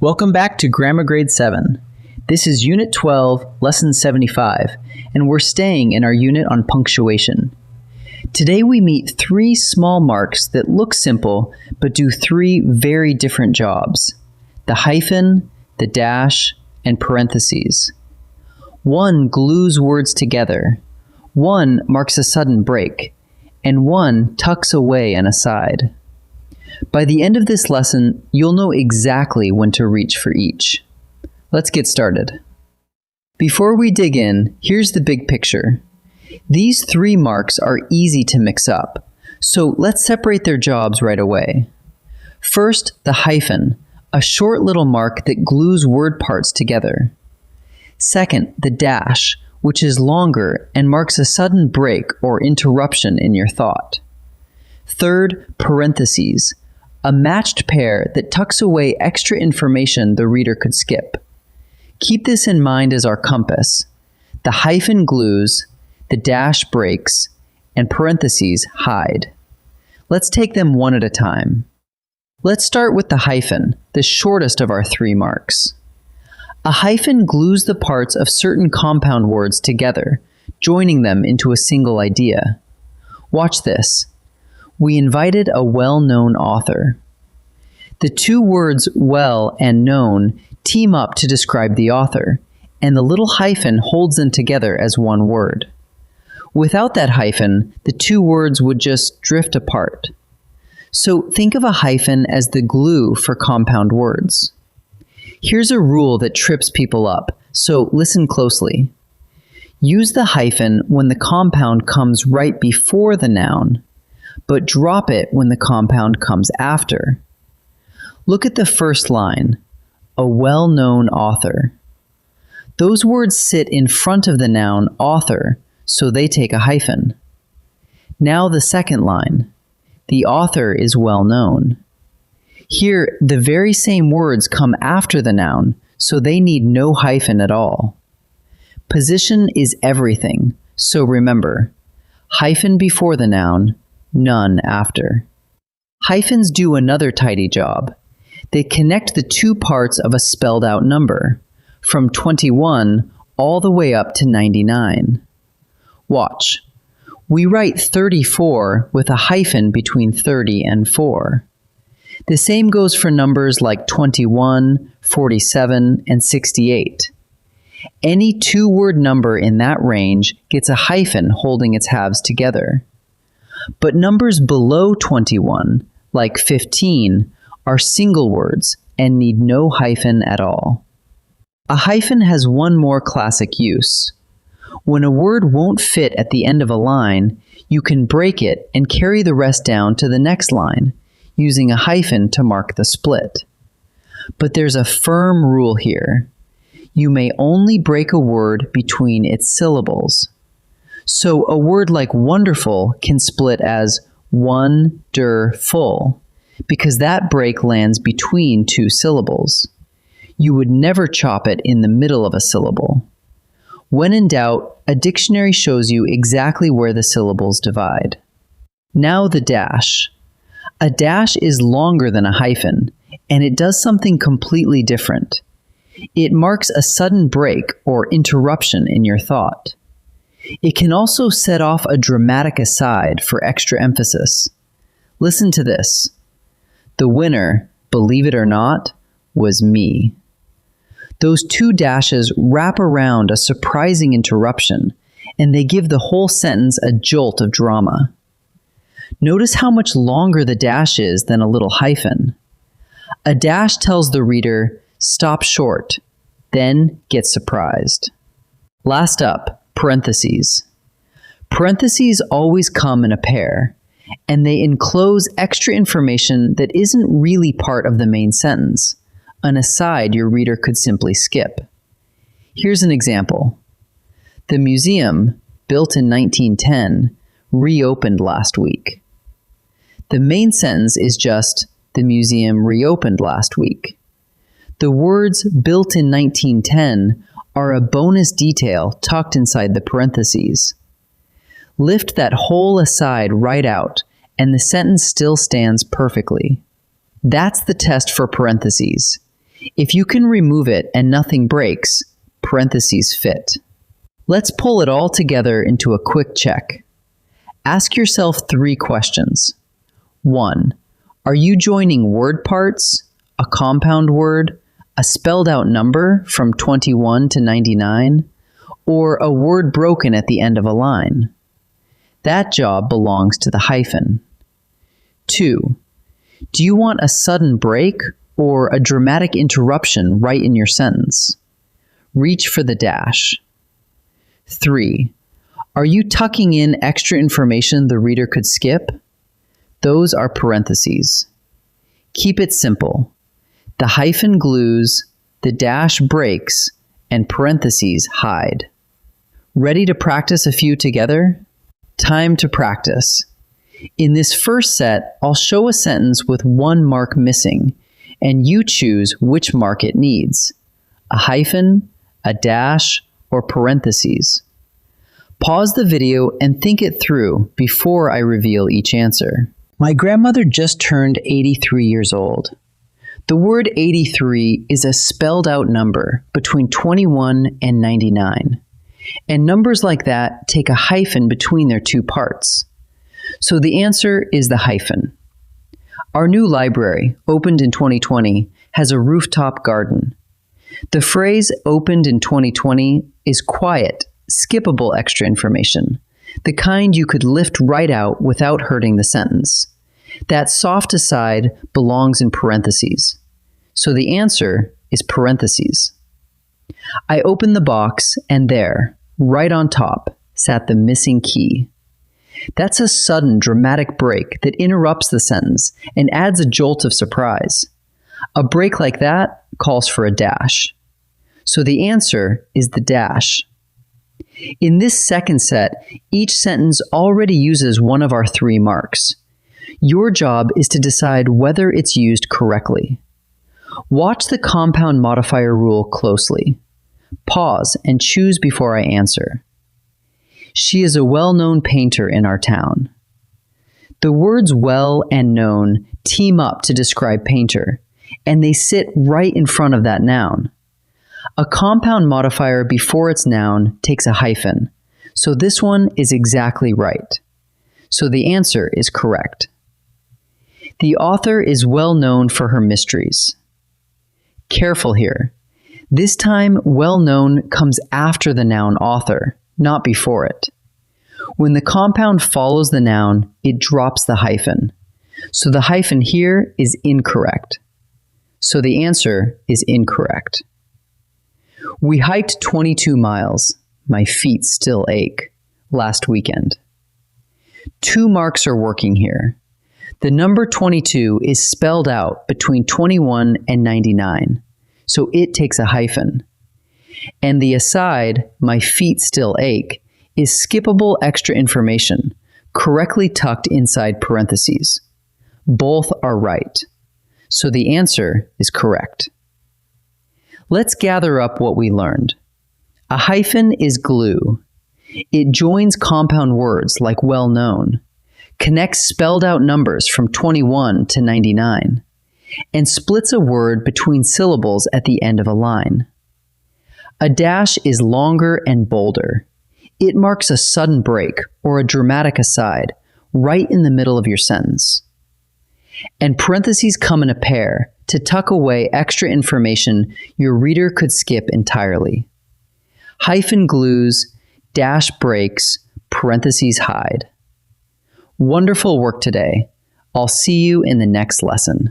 Welcome back to Grammar Grade 7. This is Unit 12, Lesson 75, and we're staying in our unit on punctuation. Today we meet three small marks that look simple but do three very different jobs: the hyphen, the dash, and parentheses. One glues words together, one marks a sudden break, and one tucks away and aside. By the end of this lesson, you'll know exactly when to reach for each. Let's get started. Before we dig in, here's the big picture. These three marks are easy to mix up, so let's separate their jobs right away. First, the hyphen, a short little mark that glues word parts together. Second, the dash, which is longer and marks a sudden break or interruption in your thought. Third, parentheses, a matched pair that tucks away extra information the reader could skip. Keep this in mind as our compass. The hyphen glues, the dash breaks, and parentheses hide. Let's take them one at a time. Let's start with the hyphen, the shortest of our three marks. A hyphen glues the parts of certain compound words together, joining them into a single idea. Watch this. We invited a well-known author. The two words well and known team up to describe the author, and the little hyphen holds them together as one word. Without that hyphen, the two words would just drift apart. So think of a hyphen as the glue for compound words. Here's a rule that trips people up, so listen closely. Use the hyphen when the compound comes right before the noun, but drop it when the compound comes after. Look at the first line, a well-known author. Those words sit in front of the noun author, so they take a hyphen. Now the second line, the author is well known. Here, the very same words come after the noun, so they need no hyphen at all. Position is everything, so remember, hyphen before the noun, none after. Hyphens do another tidy job. They connect the two parts of a spelled out number, from 21 all the way up to 99. Watch. We write 34 with a hyphen between 30 and 4. The same goes for numbers like 21, 47, and 68. Any two-word number in that range gets a hyphen holding its halves together. But numbers below 21, like 15, are single words and need no hyphen at all. A hyphen has one more classic use. When a word won't fit at the end of a line, you can break it and carry the rest down to the next line, using a hyphen to mark the split. But there's a firm rule here. You may only break a word between its syllables. So a word like wonderful can split as won-der-ful, because that break lands between two syllables. You would never chop it in the middle of a syllable. When in doubt, a dictionary shows you exactly where the syllables divide. Now the dash. A dash is longer than a hyphen, and it does something completely different. It marks a sudden break or interruption in your thought. It can also set off a dramatic aside for extra emphasis. Listen to this. The winner, believe it or not, was me. Those two dashes wrap around a surprising interruption, and they give the whole sentence a jolt of drama. Notice how much longer the dash is than a little hyphen. A dash tells the reader, stop short, then get surprised. Last up, parentheses. Parentheses always come in a pair, and they enclose extra information that isn't really part of the main sentence, an aside your reader could simply skip. Here's an example. The museum, built in 1910, reopened last week. The main sentence is just, the museum reopened last week. The words built in 1910 are a bonus detail tucked inside the parentheses. Lift that whole aside right out, and the sentence still stands perfectly. That's the test for parentheses. If you can remove it and nothing breaks, parentheses fit. Let's pull it all together into a quick check. Ask yourself 3 questions. 1. Are you joining word parts, a compound word, a spelled out number from 21 to 99, or a word broken at the end of a line? That job belongs to the hyphen. 2. Do you want a sudden break or a dramatic interruption right in your sentence? Reach for the dash. 3. Are you tucking in extra information the reader could skip? Those are parentheses. Keep it simple. The hyphen glues, the dash breaks, and parentheses hide. Ready to practice a few together? Time to practice. In this first set, I'll show a sentence with 1 mark missing, and you choose which mark it needs: a hyphen, a dash, or parentheses. Pause the video and think it through before I reveal each answer. My grandmother just turned 83 years old. The word 83 is a spelled out number between 21 and 99. And numbers like that take a hyphen between their 2 parts. So the answer is the hyphen. Our new library, opened in 2020, has a rooftop garden. The phrase "opened in 2020" is quiet, skippable extra information, the kind you could lift right out without hurting the sentence. That soft aside belongs in parentheses. So the answer is parentheses. I opened the box, and there, right on top, sat the missing key. That's a sudden, dramatic break that interrupts the sentence and adds a jolt of surprise. A break like that calls for a dash. So the answer is the dash. In this second set, each sentence already uses one of our 3 marks. Your job is to decide whether it's used correctly. Watch the compound modifier rule closely. Pause and choose before I answer. She is a well-known painter in our town. The words well and known team up to describe painter, and they sit right in front of that noun. A compound modifier before its noun takes a hyphen, so this one is exactly right. So the answer is correct. The author is well known for her mysteries. Careful here. This time, well known comes after the noun author, not before it. When the compound follows the noun, it drops the hyphen. So the hyphen here is incorrect. So the answer is incorrect. We hiked 22 miles. My feet still ache. Last weekend. 2 marks are working here. The number 22 is spelled out between 21 and 99, so it takes a hyphen. And the aside, my feet still ache, is skippable extra information, correctly tucked inside parentheses. Both are right, so the answer is correct. Let's gather up what we learned. A hyphen is glue. It joins compound words like well known, connects spelled out numbers from 21 to 99, and splits a word between syllables at the end of a line. A dash is longer and bolder. It marks a sudden break or a dramatic aside right in the middle of your sentence. And parentheses come in a pair to tuck away extra information your reader could skip entirely. Hyphen glues, dash breaks, parentheses hide. Wonderful work today. I'll see you in the next lesson.